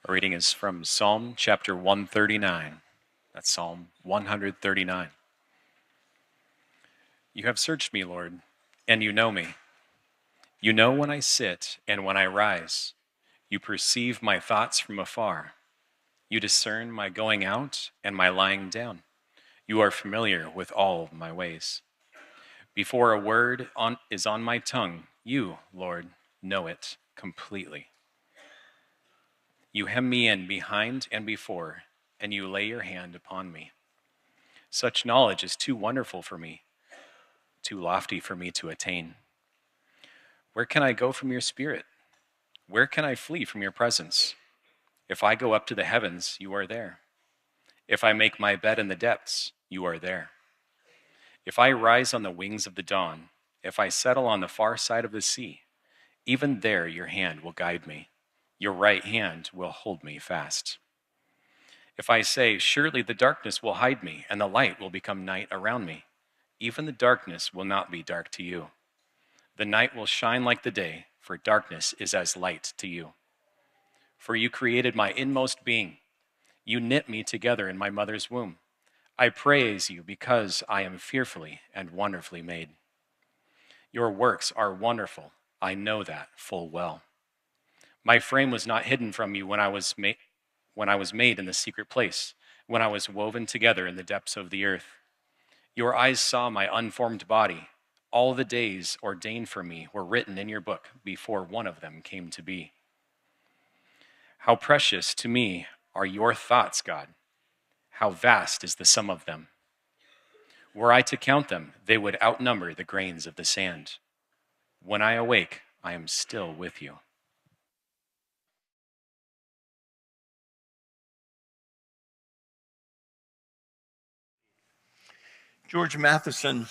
Our reading is from Psalm chapter 139. That's Psalm 139. You have searched me, Lord, and you know me. You know when I sit and when I rise. You perceive my thoughts from afar. You discern my going out and my lying down. You are familiar with all of my ways. Before a word is on my tongue, you, Lord, know it completely. You hem me in behind and before, and you lay your hand upon me. Such knowledge is too wonderful for me, too lofty for me to attain. Where can I go from your spirit? Where can I flee from your presence? If I go up to the heavens, you are there. If I make my bed in the depths, you are there. If I rise on the wings of the dawn, if I settle on the far side of the sea, even there your hand will guide me. Your right hand will hold me fast. If I say, surely the darkness will hide me, and the light will become night around me, even the darkness will not be dark to you. The night will shine like the day, for darkness is as light to you. For you created my inmost being. You knit me together in my mother's womb. I praise you because I am fearfully and wonderfully made. Your works are wonderful. I know that full well. My frame was not hidden from you when I was made in the secret place, when I was woven together in the depths of the earth. Your eyes saw my unformed body. All the days ordained for me were written in your book before one of them came to be. How precious to me are your thoughts, God. How vast is the sum of them. Were I to count them, they would outnumber the grains of the sand. When I awake, I am still with you. George Matheson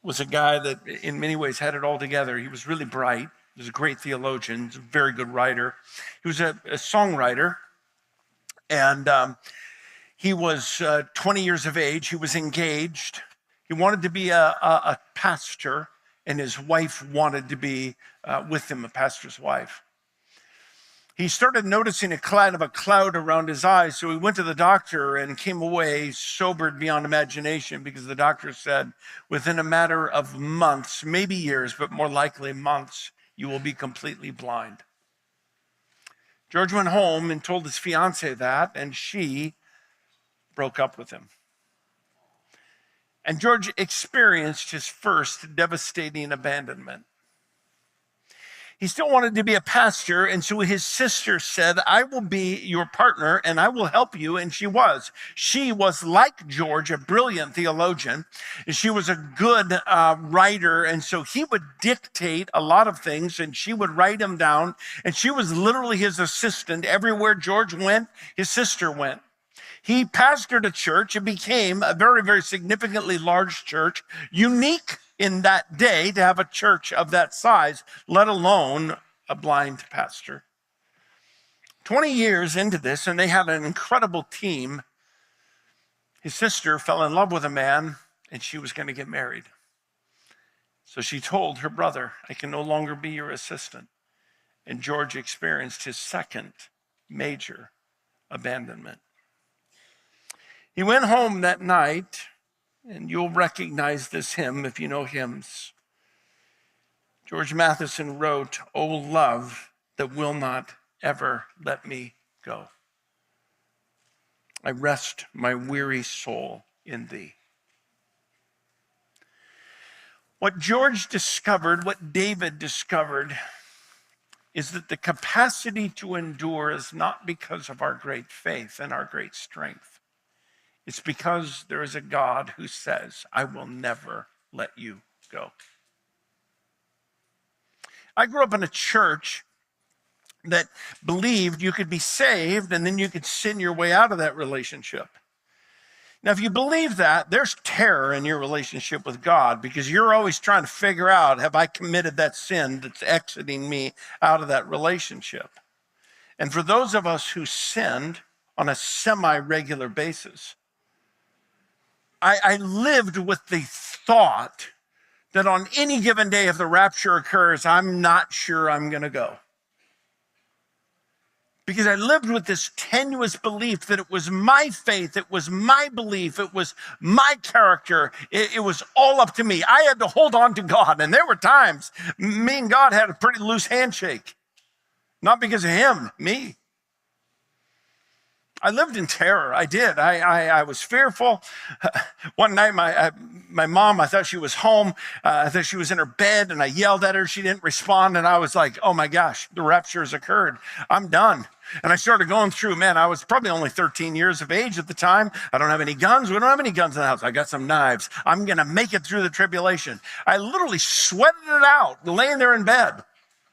was a guy that in many ways had it all together. He was really bright. He was a great theologian. He was a very good writer. He was a songwriter. And he was 20 years of age. He was engaged. He wanted to be a pastor, and his wife wanted to be with him, a pastor's wife. He started noticing a cloud around his eyes, so he went to the doctor and came away sobered beyond imagination because the doctor said, within a matter of months, maybe years, but more likely months, you will be completely blind. George went home and told his fiancée that, and she broke up with him. And George experienced his first devastating abandonment. He still wanted to be a pastor, and so his sister said, I will be your partner and I will help you, and she was. She was, like George, a brilliant theologian, and she was a good writer, and so he would dictate a lot of things, and she would write them down, and she was literally his assistant. Everywhere George went, his sister went. He pastored a church. It became a very, very significantly large church, unique in that day to have a church of that size, let alone a blind pastor. 20 years into this, and they had an incredible team. His sister fell in love with a man, and she was going to get married. So she told her brother, I can no longer be your assistant. And George experienced his second major abandonment. He went home that night, and you'll recognize this hymn if you know hymns. George Matheson wrote, O love that will not ever let me go. I rest my weary soul in thee. What George discovered, what David discovered, is that the capacity to endure is not because of our great faith and our great strength. It's because there is a God who says, I will never let you go. I grew up in a church that believed you could be saved and then you could sin your way out of that relationship. Now, if you believe that, there's terror in your relationship with God because you're always trying to figure out, have I committed that sin that's exiting me out of that relationship? And for those of us who sinned on a semi-regular basis, I lived with the thought that on any given day, if the rapture occurs, I'm not sure I'm going to go. because I lived with this tenuous belief that it was my faith, it was my belief, it was my character, it was all up to me. I had to hold on to God, and there were times me and God had a pretty loose handshake. Not because of him, me. I lived in terror. I did. I was fearful. One night, my mom, I thought she was home. I thought she was in her bed, and I yelled at her. She didn't respond, and I was like, oh my gosh, the rapture has occurred. I'm done. And I started going through, man, I was probably only 13 years of age at the time. I don't have any guns. We don't have any guns in the house. I got some knives. I'm going to make it through the tribulation. I literally sweated it out, laying there in bed,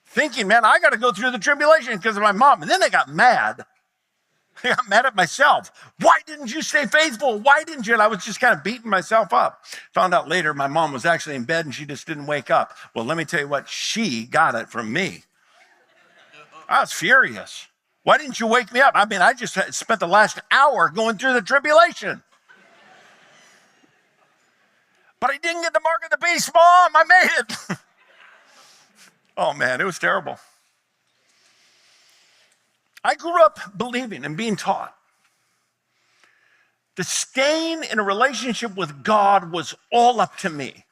thinking, man, I got to go through the tribulation because of my mom. And then I got mad. I got mad at myself. Why didn't you stay faithful? Why didn't you? And I was just kind of beating myself up. Found out later my mom was actually in bed and she just didn't wake up. Well, let me tell you what, she got it from me. I was furious. Why didn't you wake me up? I mean, I just spent the last hour going through the tribulation. But I didn't get the mark of the beast, Mom. I made it. Oh, man, it was terrible. I grew up believing and being taught that staying in a relationship with God was all up to me.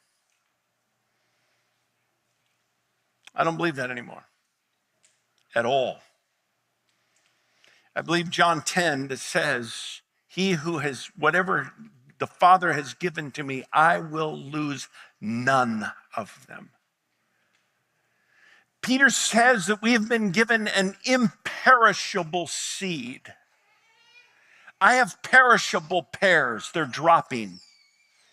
I don't believe that anymore at all. I believe John 10 that says, he who has, whatever the Father has given to me, I will lose none of them. Peter says that we have been given an imperishable seed. I have perishable pears. They're dropping.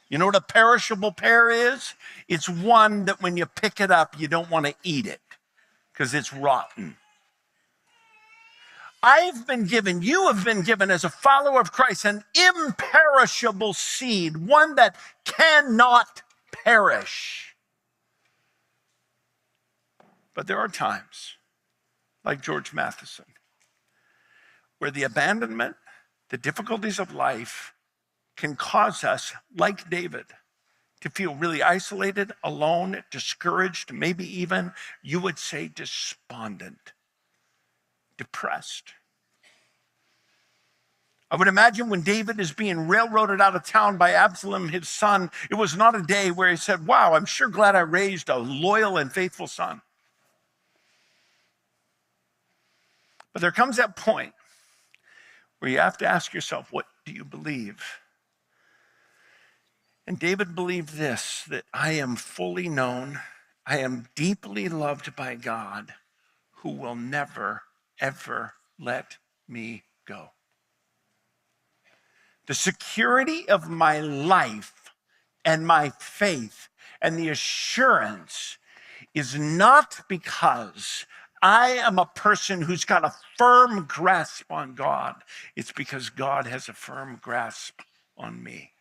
You know what a perishable pear is? It's one that when you pick it up, you don't want to eat it because it's rotten. You have been given as a follower of Christ, an imperishable seed, one that cannot perish. But there are times, like George Matheson, where the abandonment, the difficulties of life can cause us, like David, to feel really isolated, alone, discouraged, maybe even, you would say, despondent, depressed. I would imagine when David is being railroaded out of town by Absalom, his son, it was not a day where he said, wow, I'm sure glad I raised a loyal and faithful son. But there comes that point where you have to ask yourself, what do you believe? And David believed this, that I am fully known, I am deeply loved by God, who will never, ever let me go. The security of my life and my faith and the assurance is not because I am a person who's got a firm grasp on God. It's because God has a firm grasp on me.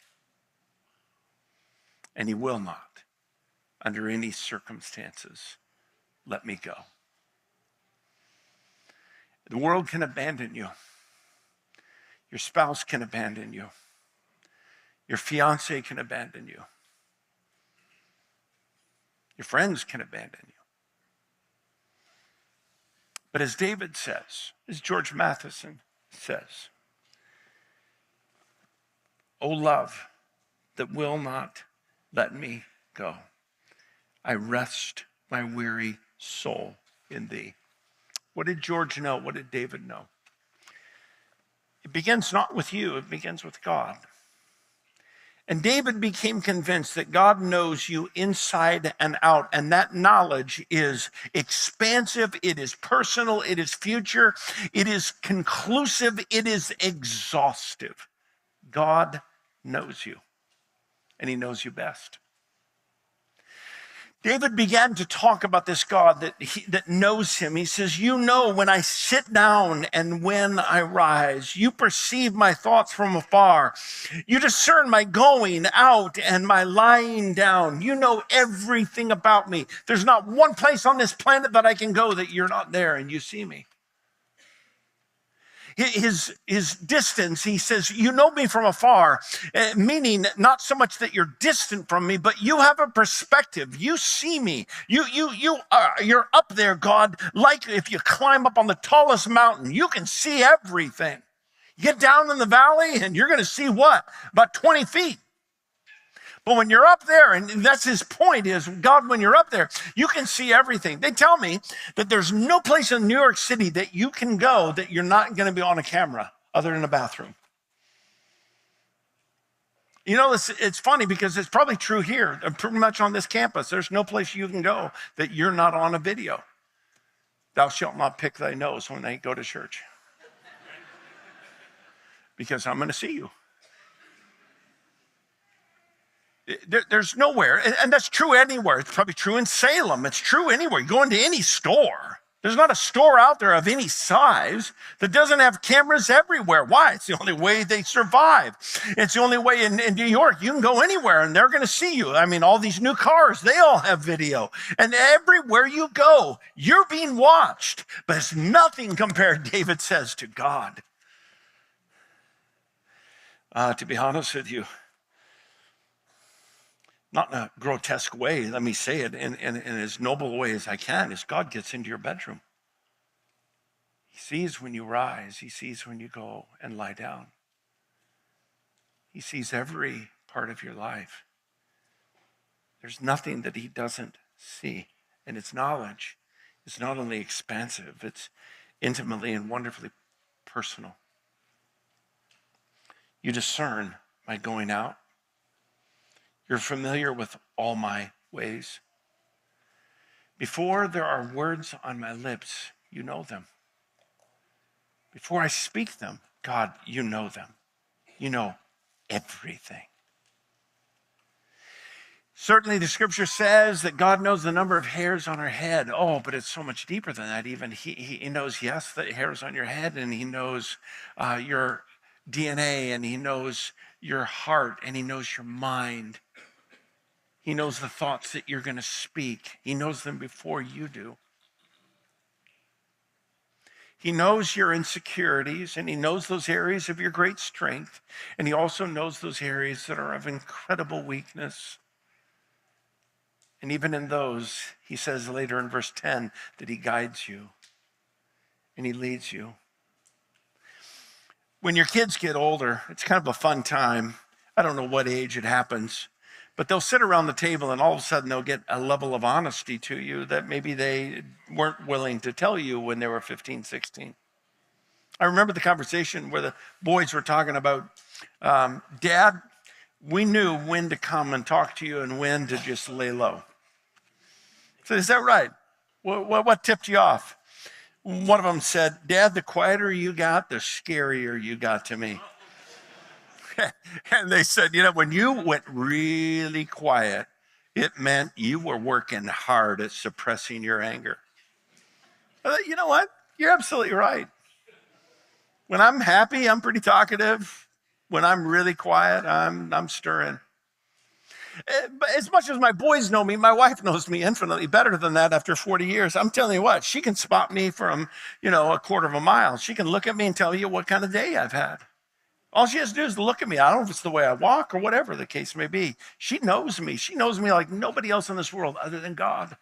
And he will not, under any circumstances, let me go. The world can abandon you. Your spouse can abandon you. Your fiance can abandon you. Your friends can abandon you. But as David says, as George Matheson says, O love that will not let me go, I rest my weary soul in thee. What did George know? What did David know? It begins not with you, it begins with God. And David became convinced that God knows you inside and out, and that knowledge is expansive, it is personal, it is future, it is conclusive, it is exhaustive. God knows you, and he knows you best. David began to talk about this God that knows him. He says, you know when I sit down and when I rise. You perceive my thoughts from afar. You discern my going out and my lying down. You know everything about me. There's not one place on this planet that I can go that you're not there and you see me. his distance. He says, you know me from afar, meaning not so much that you're distant from me, but you have a perspective. You see me. You're up there, God, like if you climb up on the tallest mountain, you can see everything. You get down in the valley and you're going to see what? About 20 feet. But when you're up there, and that's his point is, God, when you're up there, you can see everything. They tell me that there's no place in New York City that you can go that you're not going to be on a camera other than a bathroom. You know, it's funny because it's probably true here, pretty much on this campus. There's no place you can go that you're not on a video. Thou shalt not pick thy nose when they go to church. Because I'm going to see you. There's nowhere, and that's true anywhere. It's probably true in Salem. It's true anywhere. You go into any store. There's not a store out there of any size that doesn't have cameras everywhere. Why? It's the only way they survive. It's the only way in New York. You can go anywhere and they're going to see you. I mean, all these new cars, they all have video. And everywhere you go, you're being watched. But it's nothing compared, David says, to God. To be honest with you, not in a grotesque way, let me say it in as noble a way as I can, is God gets into your bedroom. He sees when you rise. He sees when you go and lie down. He sees every part of your life. There's nothing that he doesn't see. And its knowledge is not only expansive, it's intimately and wonderfully personal. You discern my going out. You're familiar with all my ways. Before there are words on my lips, you know them. Before I speak them, God, you know them. You know everything. Certainly the scripture says that God knows the number of hairs on our head. Oh, but it's so much deeper than that. Even he knows, yes, the hairs on your head, and he knows your DNA, and he knows your heart, and he knows your mind. He knows the thoughts that you're going to speak. He knows them before you do. He knows your insecurities, and he knows those areas of your great strength, and he also knows those areas that are of incredible weakness. And even in those, he says later in verse 10 that he guides you and he leads you. When your kids get older, it's kind of a fun time. I don't know what age it happens. But they'll sit around the table and all of a sudden they'll get a level of honesty to you that maybe they weren't willing to tell you when they were 15, 16. I remember the conversation where the boys were talking about, Dad, we knew when to come and talk to you and when to just lay low. So is that right? What tipped you off? One of them said, Dad, the quieter you got, the scarier you got to me. And they said, you know, when you went really quiet, it meant you were working hard at suppressing your anger. I thought, you know what? You're absolutely right. When I'm happy, I'm pretty talkative. When I'm really quiet, I'm stirring. But as much as my boys know me, my wife knows me infinitely better than that after 40 years. I'm telling you what, she can spot me from, a quarter of a mile. She can look at me and tell you what kind of day I've had. All she has to do is look at me. I don't know if it's the way I walk or whatever the case may be. She knows me. She knows me like nobody else in this world other than God.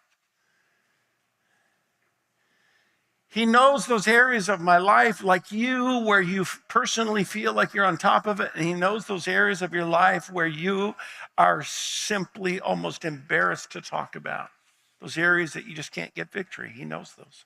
He knows those areas of my life like you, where you personally feel like you're on top of it. And he knows those areas of your life where you are simply almost embarrassed to talk about. Those areas that you just can't get victory. He knows those.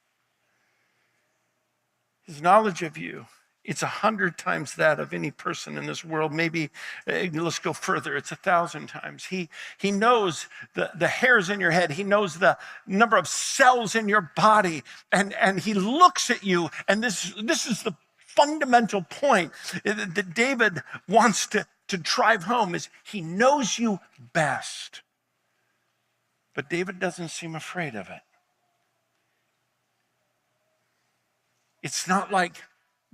His knowledge of you, it's 100 times that of any person in this world. Maybe, let's go further, it's 1,000 times. He knows the hairs in your head. He knows the number of cells in your body. And he looks at you, and this is the fundamental point that David wants to drive home, is he knows you best. But David doesn't seem afraid of it. It's not like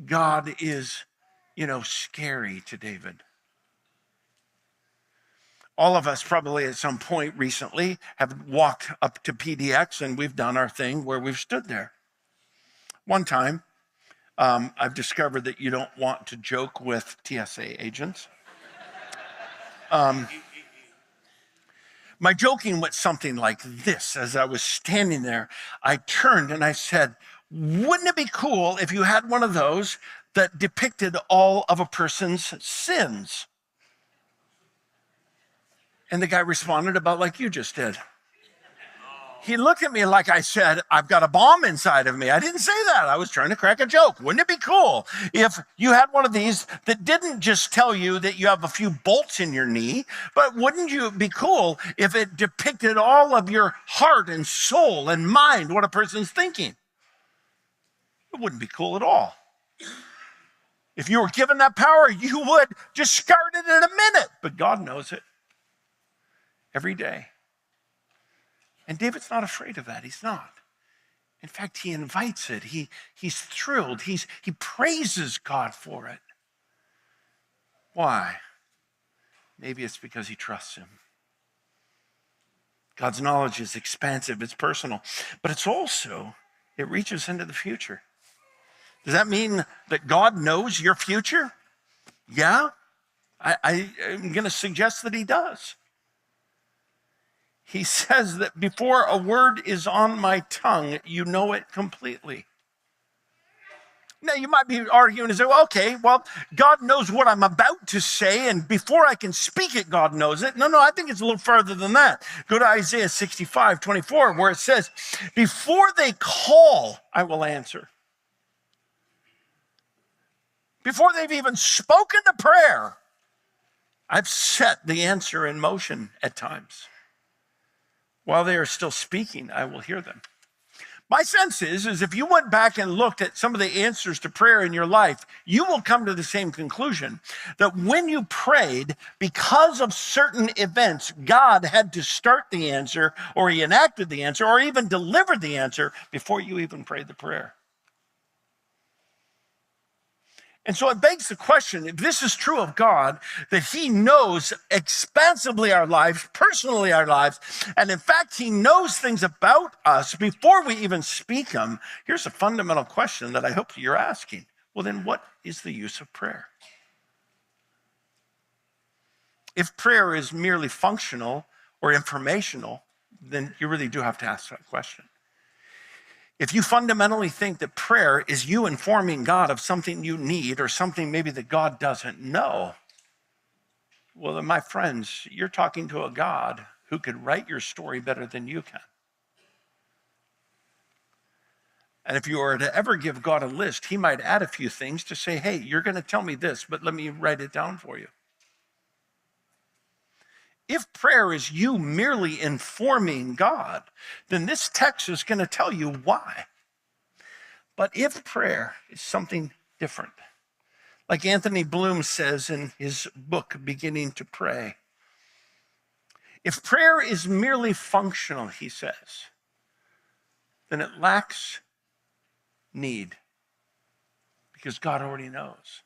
God is, scary to David. All of us probably at some point recently have walked up to PDX and we've done our thing where we've stood there. One time, I've discovered that you don't want to joke with TSA agents. My joking went something like this. As I was standing there, I turned and I said, wouldn't it be cool if you had one of those that depicted all of a person's sins? And the guy responded about like you just did. He looked at me like I said, I've got a bomb inside of me. I didn't say that. I was trying to crack a joke. Wouldn't it be cool if you had one of these that didn't just tell you that you have a few bolts in your knee, but wouldn't you be cool if it depicted all of your heart and soul and mind, what a person's thinking? It wouldn't be cool at all. If you were given that power, you would discard it in a minute, but God knows it every day. And David's not afraid of that. He's not. In fact, he invites it. He's thrilled. He praises God for it. Why? Maybe it's because he trusts him. God's knowledge is expansive, it's personal, but it reaches into the future. Does that mean that God knows your future? Yeah, I'm going to suggest that he does. He says that before a word is on my tongue, you know it completely. Now, you might be arguing and say, well, okay, God knows what I'm about to say, and before I can speak it, God knows it. No, I think it's a little further than that. Go to Isaiah 65:24, where it says, before they call, I will answer. Before they've even spoken the prayer, I've set the answer in motion at times. While they are still speaking, I will hear them. My sense is if you went back and looked at some of the answers to prayer in your life, you will come to the same conclusion that when you prayed, because of certain events, God had to start the answer, or he enacted the answer, or even delivered the answer before you even prayed the prayer. And so it begs the question, if this is true of God, that he knows expansively our lives, personally our lives, and in fact, he knows things about us before we even speak them, here's a fundamental question that I hope you're asking. Well, then what is the use of prayer? If prayer is merely functional or informational, then you really do have to ask that question. If you fundamentally think that prayer is you informing God of something you need or something maybe that God doesn't know, well, then, my friends, you're talking to a God who could write your story better than you can. And if you were to ever give God a list, he might add a few things to say, hey, you're going to tell me this, but let me write it down for you. If prayer is you merely informing God, then this text is going to tell you why. But if prayer is something different, like Anthony Bloom says in his book, Beginning to Pray, if prayer is merely functional, he says, then it lacks need because God already knows.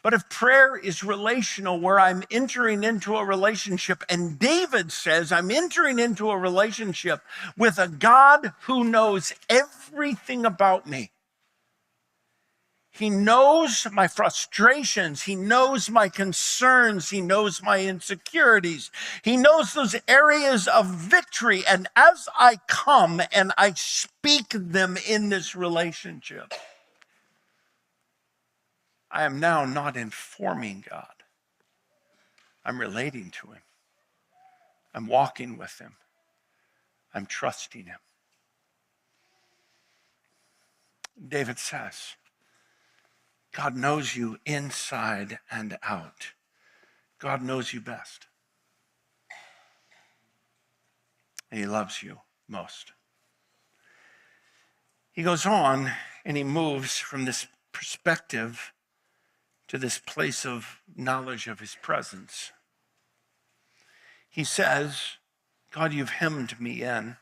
But if prayer is relational, where I'm entering into a relationship, and David says, I'm entering into a relationship with a God who knows everything about me. He knows my frustrations. He knows my concerns. He knows my insecurities. He knows those areas of victory. And as I come and I speak them in this relationship, I am now not informing God. I'm relating to him. I'm walking with him. I'm trusting him. David says, God knows you inside and out. God knows you best. And he loves you most. He goes on and he moves from this perspective to this place of knowledge of his presence. He says, God, you've hemmed me in.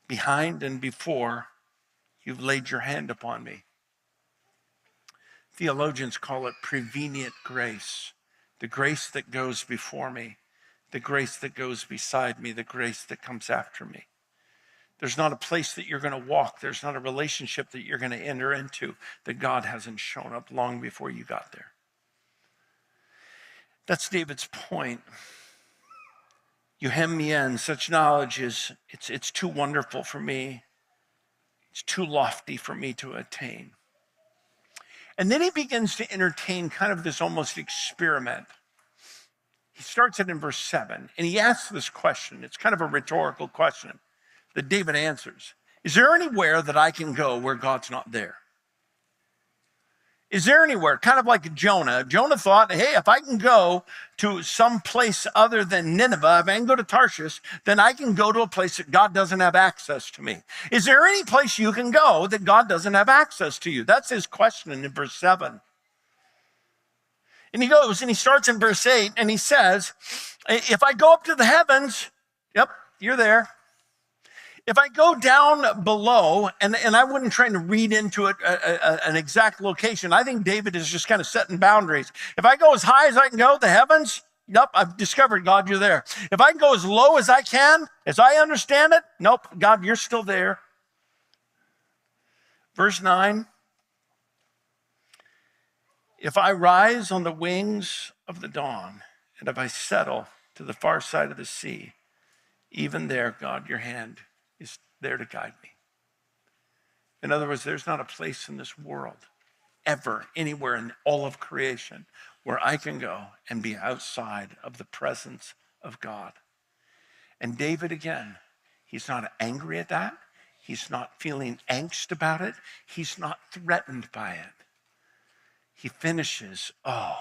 Behind and before, you've laid your hand upon me. Theologians call it prevenient grace, the grace that goes before me, the grace that goes beside me, the grace that comes after me. There's not a place that you're going to walk. There's not a relationship that you're going to enter into that God hasn't shown up long before you got there. That's David's point. You hem me in. Such knowledge it's too wonderful for me. It's too lofty for me to attain. And then he begins to entertain kind of this almost experiment. He starts it in verse 7, and he asks this question. It's kind of a rhetorical question that David answers. Is there anywhere that I can go where God's not there? Is there anywhere, kind of like Jonah? Jonah thought, hey, if I can go to some place other than Nineveh, if I can go to Tarshish, then I can go to a place that God doesn't have access to me. Is there any place you can go that God doesn't have access to you? That's his question in verse 7. And he goes and he starts in verse 8 and he says, if I go up to the heavens, yep, you're there. If I go down below, and I wouldn't try to read into it an exact location. I think David is just kind of setting boundaries. If I go as high as I can go, the heavens, nope, I've discovered, God, you're there. If I can go as low as I can, as I understand it, nope, God, you're still there. Verse 9, if I rise on the wings of the dawn, and if I settle to the far side of the sea, even there, God, your hand is there to guide me. In other words, there's not a place in this world, ever, anywhere in all of creation, where I can go and be outside of the presence of God. And David, again, he's not angry at that. He's not feeling angst about it. He's not threatened by it. He finishes, oh,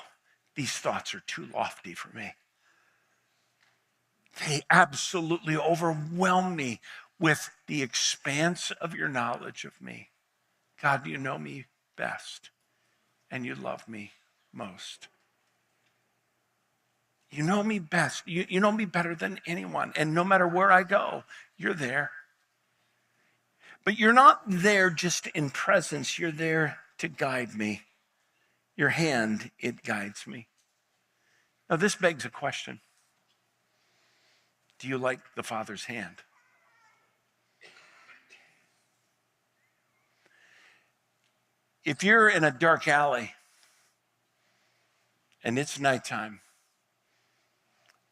these thoughts are too lofty for me. They absolutely overwhelm me with the expanse of your knowledge of me. God, you know me best, and you love me most. You know me best. You know me better than anyone, and no matter where I go, you're there. But you're not there just in presence. You're there to guide me. Your hand, it guides me. Now, this begs a question. Do you like the Father's hand? If you're in a dark alley and it's nighttime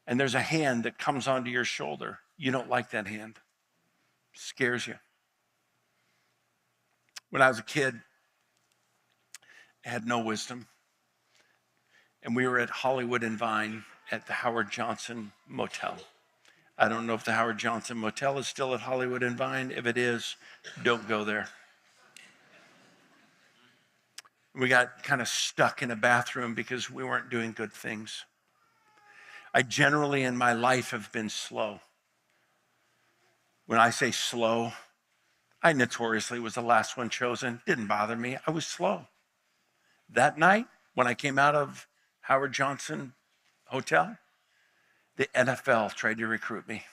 and there's a hand that comes onto your shoulder, you don't like that hand. It scares you. When I was a kid, I had no wisdom. And we were at Hollywood and Vine at the Howard Johnson Motel. I don't know if the Howard Johnson Motel is still at Hollywood and Vine. If it is, don't go there. We got kind of stuck in a bathroom because we weren't doing good things. I generally in my life have been slow. When I say slow, I notoriously was the last one chosen. Didn't bother me. I was slow. That night, when I came out of Howard Johnson Hotel, the NFL tried to recruit me.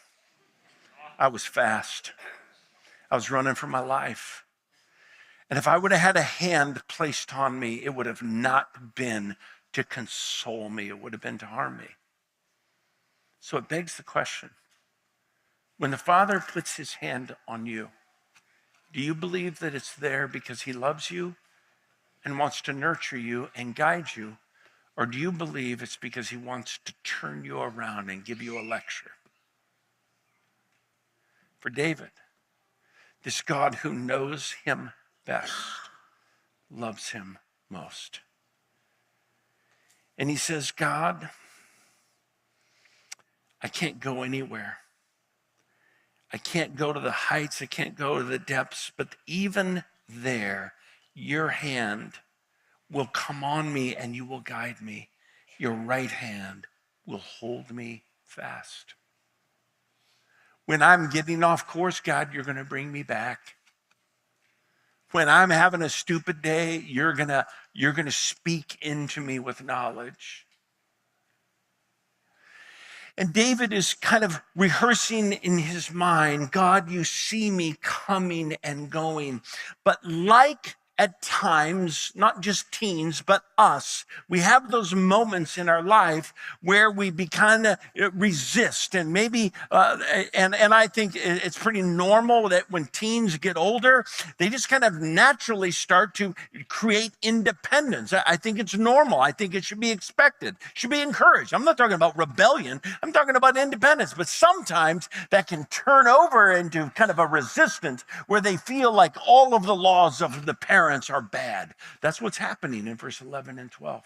I was fast. I was running for my life. And if I would have had a hand placed on me, it would have not been to console me. It would have been to harm me. So it begs the question, when the Father puts his hand on you, do you believe that it's there because he loves you and wants to nurture you and guide you? Or do you believe it's because he wants to turn you around and give you a lecture? For David, this God who knows him best loves him most. And he says, God, I can't go anywhere. I can't go to the heights. I can't go to the depths. But even there, your hand will come on me and you will guide me. Your right hand will hold me fast. When I'm getting off course, God, you're going to bring me back. When I'm having a stupid day, you're going to speak into me with knowledge. And David is kind of rehearsing in his mind, God, you see me coming and going. But like at times, not just teens, but us, we have those moments in our life where we kind of resist. And maybe, and I think it's pretty normal that when teens get older, they just kind of naturally start to create independence. I think it's normal. I think it should be expected, should be encouraged. I'm not talking about rebellion. I'm talking about independence. But sometimes that can turn over into kind of a resistance where they feel like all of the laws of the parents are bad. That's what's happening in verse 11 and 12.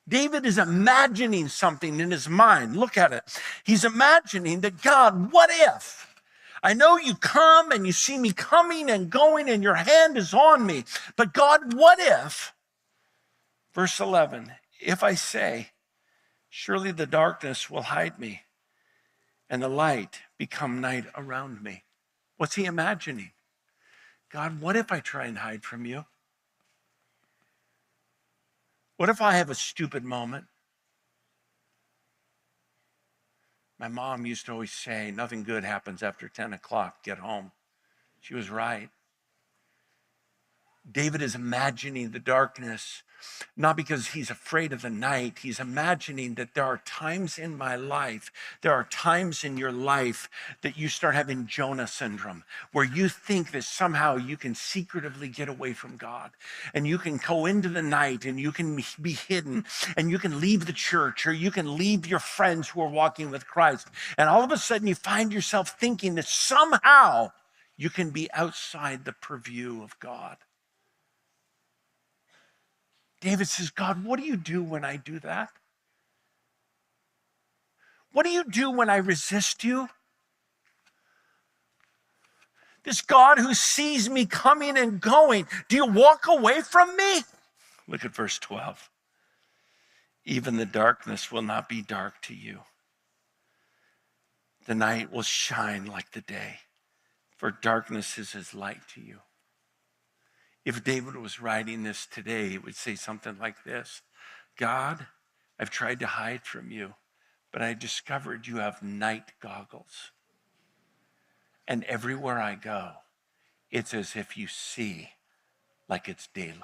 David is imagining something in his mind. Look at it. He's imagining that, God, what if? I know you come and you see me coming and going and your hand is on me. But God, what if? Verse 11, if I say, surely the darkness will hide me and the light become night around me. What's he imagining? God, what if I try and hide from you? What if I have a stupid moment? My mom used to always say, nothing good happens after 10 o'clock, get home. She was right. David is imagining the darkness, not because he's afraid of the night. He's imagining that there are times in my life, there are times in your life that you start having Jonah syndrome, where you think that somehow you can secretively get away from God, and you can go into the night and you can be hidden, and you can leave the church, or you can leave your friends who are walking with Christ. And all of a sudden you find yourself thinking that somehow you can be outside the purview of God. David says, God, what do you do when I do that? What do you do when I resist you? This God who sees me coming and going, do you walk away from me? Look at verse 12. Even the darkness will not be dark to you. The night will shine like the day, for darkness is as light to you. If David was writing this today, he would say something like this: God, I've tried to hide from you, but I discovered you have night goggles. And everywhere I go, it's as if you see like it's daylight.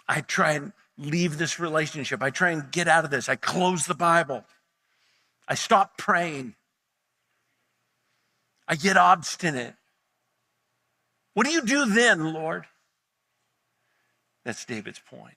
I try and leave this relationship. I try and get out of this. I close the Bible. I stop praying. I get obstinate. What do you do then, Lord? That's David's point.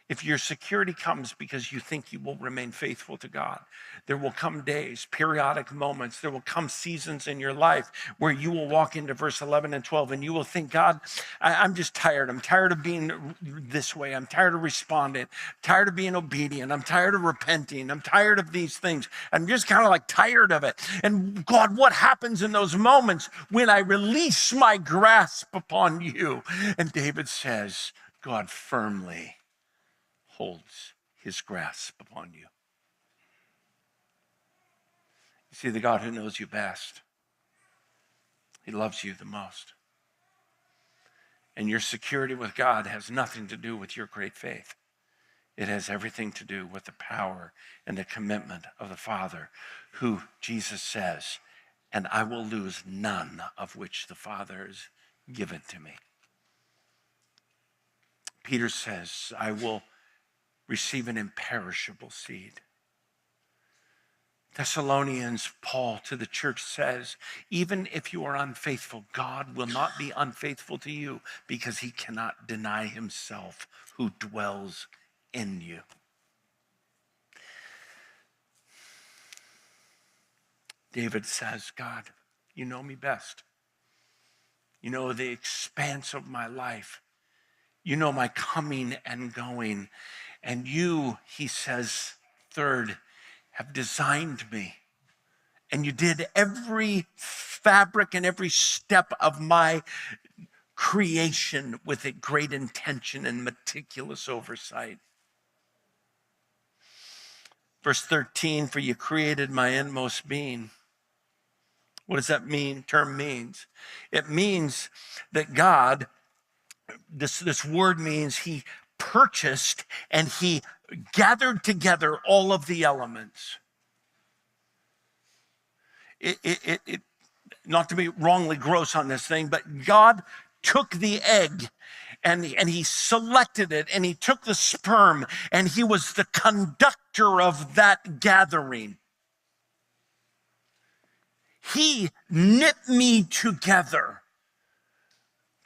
If your security comes because you think you will remain faithful to God, there will come days, periodic moments, there will come seasons in your life where you will walk into verse 11 and 12 and you will think, God, I'm just tired. I'm tired of being this way. I'm tired of responding. I'm tired of being obedient. I'm tired of repenting. I'm tired of these things. I'm just kind of like tired of it. And God, what happens in those moments when I release my grasp upon you? And David says, God firmly holds his grasp upon you. You see, the God who knows you best, he loves you the most. And your security with God has nothing to do with your great faith. It has everything to do with the power and the commitment of the Father, who Jesus says, and I will lose none of which the Father has given to me. Peter says, I will receive an imperishable seed. Thessalonians, Paul to the church says, even if you are unfaithful, God will not be unfaithful to you because he cannot deny himself who dwells in you. David says, God, you know me best. You know the expanse of my life. You know my coming and going. And you, he says, third, have designed me. And you did every fabric and every step of my creation with a great intention and meticulous oversight. Verse 13, for you created my inmost being. What does that term means? It means that God, this word means he purchased and he gathered together all of the elements. not to be wrongly gross on this thing, but God took the egg and he selected it, and he took the sperm, and he was the conductor of that gathering. He knit me together.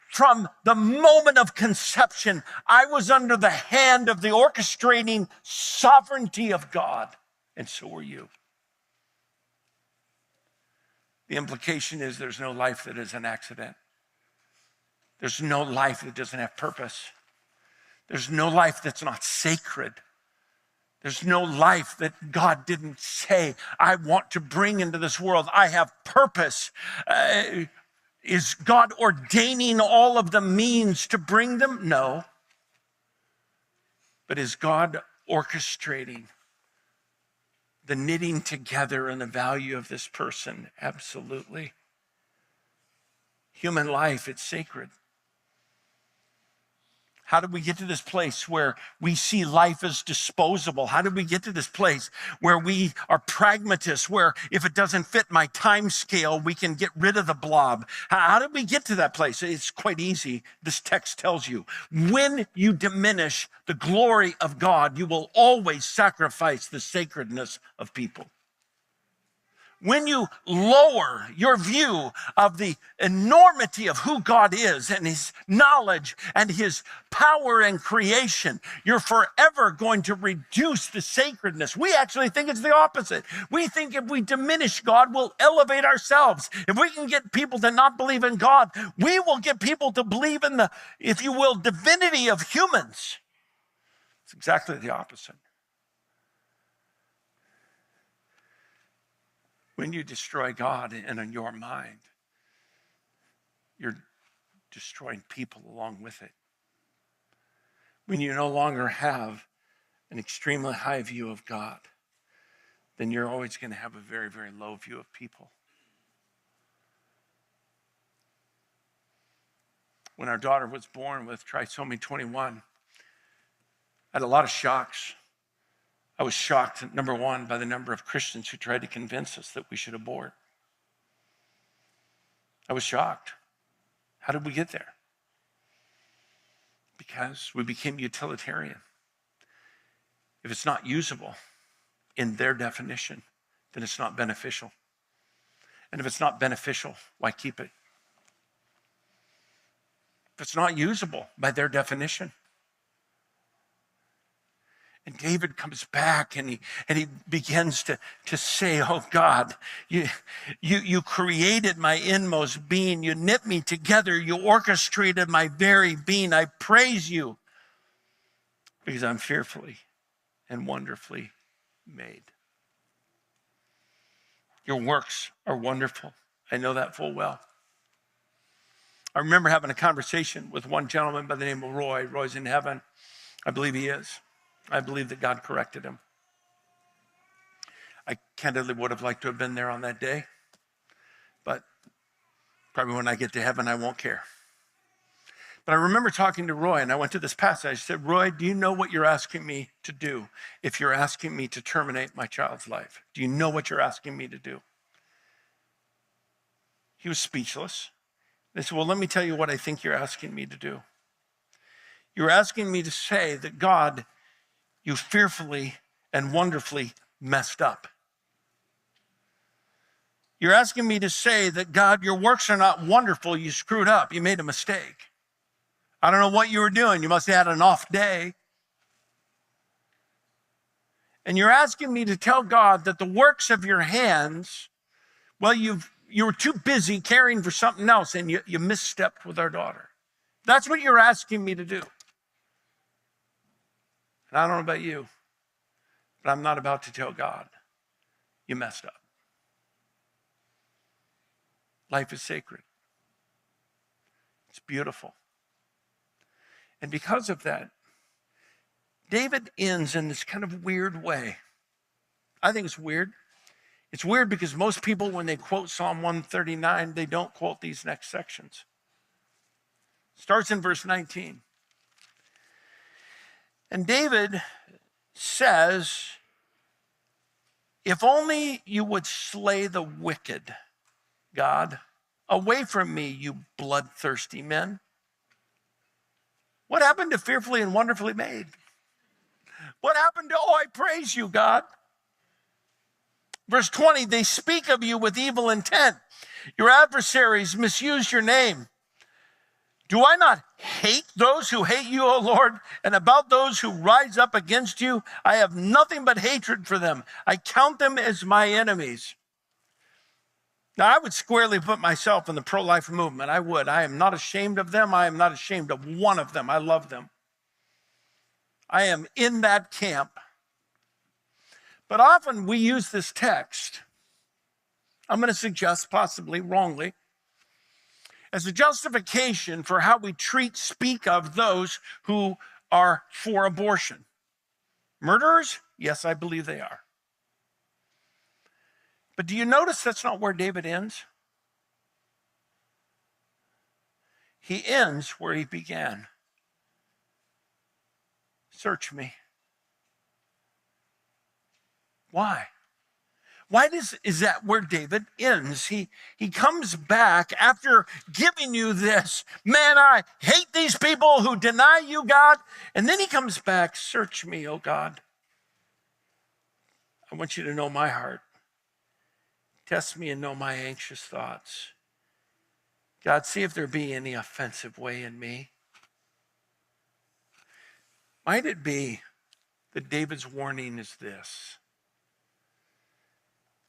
From the moment of conception, I was under the hand of the orchestrating sovereignty of God, and so were you. The implication is there's no life that is an accident. There's no life that doesn't have purpose. There's no life that's not sacred. There's no life that God didn't say, I want to bring into this world. I have purpose. Is God ordaining all of the means to bring them? No. But is God orchestrating the knitting together and the value of this person? Absolutely. Human life, it's sacred. How did we get to this place where we see life as disposable? How did we get to this place where we are pragmatists, where if it doesn't fit my time scale, we can get rid of the blob? How did we get to that place? It's quite easy. This text tells you, when you diminish the glory of God, you will always sacrifice the sacredness of people. When you lower your view of the enormity of who God is and his knowledge and his power and creation, you're forever going to reduce the sacredness. We actually think it's the opposite. We think if we diminish God, we'll elevate ourselves. If we can get people to not believe in God, we will get people to believe in the, if you will, divinity of humans. It's exactly the opposite. When you destroy God in your mind, you're destroying people along with it. When you no longer have an extremely high view of God, then you're always going to have a very, very low view of people. When our daughter was born with trisomy 21, I had a lot of shocks. I was shocked, number one, by the number of Christians who tried to convince us that we should abort. I was shocked. How did we get there? Because we became utilitarian. If it's not usable in their definition, then it's not beneficial. And if it's not beneficial, why keep it? If it's not usable by their definition. And David comes back and he begins to say, oh God, you created my inmost being. You knit me together. You orchestrated my very being. I praise you because I'm fearfully and wonderfully made. Your works are wonderful. I know that full well. I remember having a conversation with one gentleman by the name of Roy. Roy's in heaven. I believe he is. I believe that God corrected him. I candidly would have liked to have been there on that day, but probably when I get to heaven, I won't care. But I remember talking to Roy, and I went to this passage. I said, Roy, do you know what you're asking me to do if you're asking me to terminate my child's life? Do you know what you're asking me to do? He was speechless. They said, well, let me tell you what I think you're asking me to do. You're asking me to say that God, you fearfully and wonderfully messed up. You're asking me to say that, God, your works are not wonderful. You screwed up. You made a mistake. I don't know what you were doing. You must have had an off day. And you're asking me to tell God that the works of your hands, well, you were too busy caring for something else and you misstepped with our daughter. That's what you're asking me to do. And I don't know about you, but I'm not about to tell God, you messed up. Life is sacred. It's beautiful. And because of that, David ends in this kind of weird way. I think it's weird. It's weird because most people, when they quote Psalm 139, they don't quote these next sections. Starts in verse 19. And David says, if only you would slay the wicked God. Away from me, you bloodthirsty men. What happened to fearfully and wonderfully made? What happened to, oh, I praise you, God? Verse 20, they speak of you with evil intent. Your adversaries misuse your name. Do I not hate those who hate you, O Lord? And about those who rise up against you, I have nothing but hatred for them. I count them as my enemies. Now, I would squarely put myself in the pro-life movement. I would. I am not ashamed of them. I am not ashamed of one of them. I love them. I am in that camp. But often we use this text, I'm going to suggest possibly wrongly, as a justification for how we speak of those who are for abortion. Murderers? Yes, I believe they are. But do you notice that's not where David ends? He ends where he began. Search me. Why? Why is that where David ends? He comes back after giving you this, man, I hate these people who deny you, God. And then he comes back, search me, oh God. I want you to know my heart. Test me and know my anxious thoughts. God, see if there be any offensive way in me. Might it be that David's warning is this?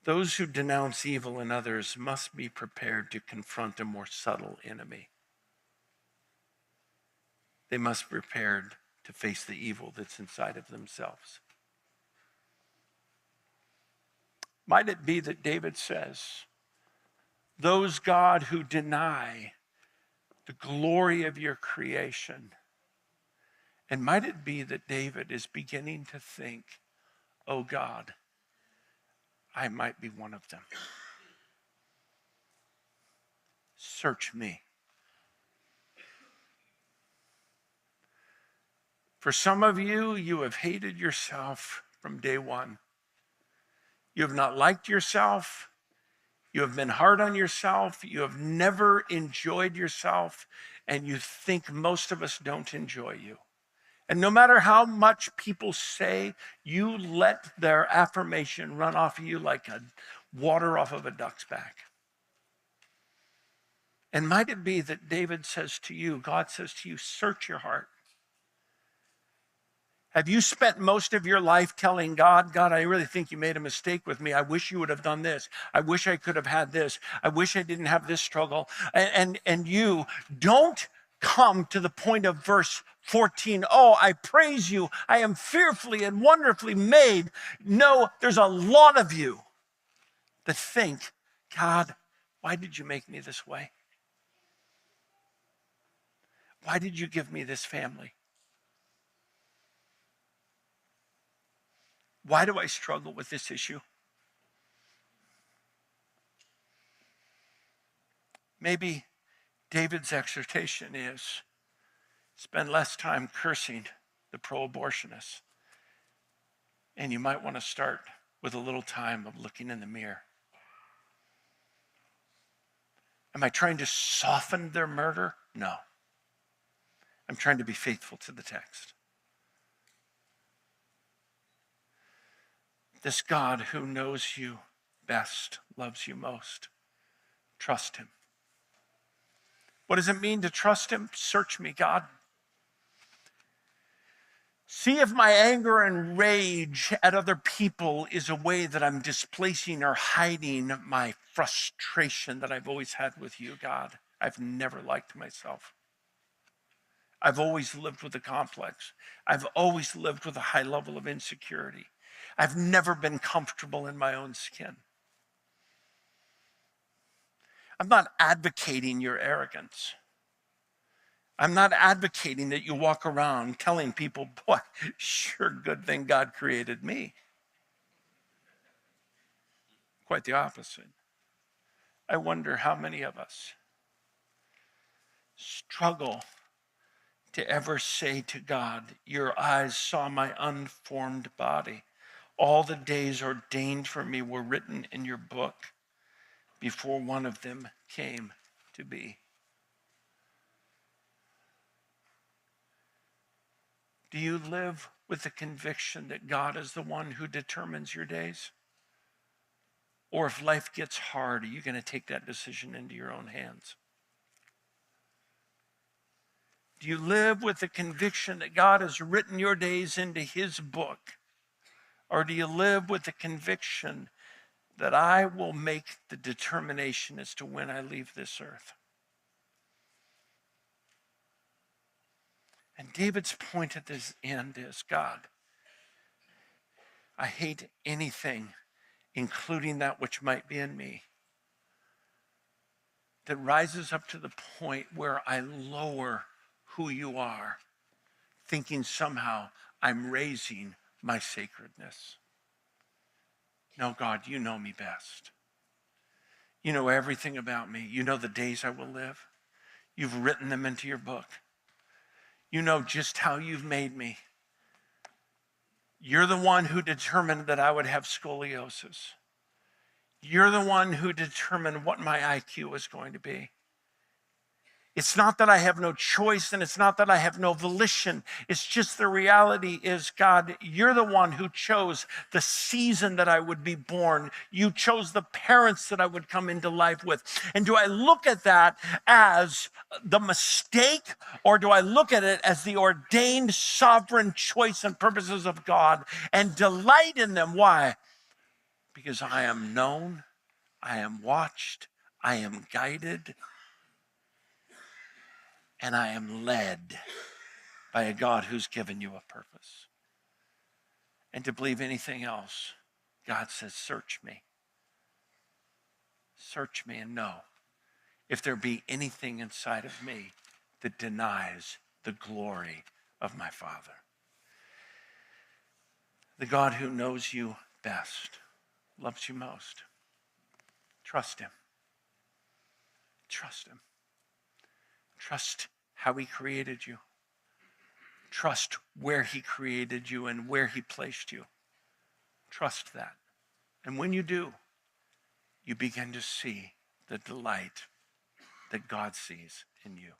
Those who denounce evil in others must be prepared to confront a more subtle enemy. They must be prepared to face the evil that's inside of themselves. Might it be that David says, those, God, who deny the glory of your creation, and might it be that David is beginning to think, oh God, I might be one of them. Search me. For some of you, you have hated yourself from day one. You have not liked yourself. You have been hard on yourself. You have never enjoyed yourself. And you think most of us don't enjoy you. And no matter how much people say, you let their affirmation run off of you like water off of a duck's back. And might it be that David says to you, God says to you, search your heart. Have you spent most of your life telling God, God, I really think you made a mistake with me. I wish you would have done this. I wish I could have had this. I wish I didn't have this struggle. And you don't come to the point of verse 14. Oh, I praise you. I am fearfully and wonderfully made. No, there's a lot of you that think, God, why did you make me this way? Why did you give me this family? Why do I struggle with this issue? Maybe David's exhortation is spend less time cursing the pro-abortionists. And you might want to start with a little time of looking in the mirror. Am I trying to soften their murder? No. I'm trying to be faithful to the text. This God who knows you best, loves you most. Trust him. What does it mean to trust him? Search me, God. See if my anger and rage at other people is a way that I'm displacing or hiding my frustration that I've always had with you, God. I've never liked myself. I've always lived with a complex. I've always lived with a high level of insecurity. I've never been comfortable in my own skin. I'm not advocating your arrogance. I'm not advocating that you walk around telling people, boy, sure good thing God created me. Quite the opposite. I wonder how many of us struggle to ever say to God, your eyes saw my unformed body. All the days ordained for me were written in your book before one of them came to be. Do you live with the conviction that God is the one who determines your days? Or if life gets hard, are you going to take that decision into your own hands? Do you live with the conviction that God has written your days into his book? Or do you live with the conviction that I will make the determination as to when I leave this earth? And David's point at this end is, God, I hate anything, including that which might be in me, that rises up to the point where I lower who you are, thinking somehow I'm raising my sacredness. No, God, you know me best. You know everything about me. You know the days I will live. You've written them into your book. You know just how you've made me. You're the one who determined that I would have scoliosis. You're the one who determined what my IQ was going to be. It's not that I have no choice, and it's not that I have no volition. It's just the reality is, God, you're the one who chose the season that I would be born. You chose the parents that I would come into life with. And do I look at that as the mistake, or do I look at it as the ordained sovereign choice and purposes of God and delight in them? Why? Because I am known, I am watched, I am guided, and I am led by a God who's given you a purpose. And to believe anything else, God says, search me. Search me and know if there be anything inside of me that denies the glory of my Father. The God who knows you best, loves you most. Trust him. Trust him. Trust how he created you. Trust where he created you and where he placed you. Trust that. And when you do, you begin to see the delight that God sees in you.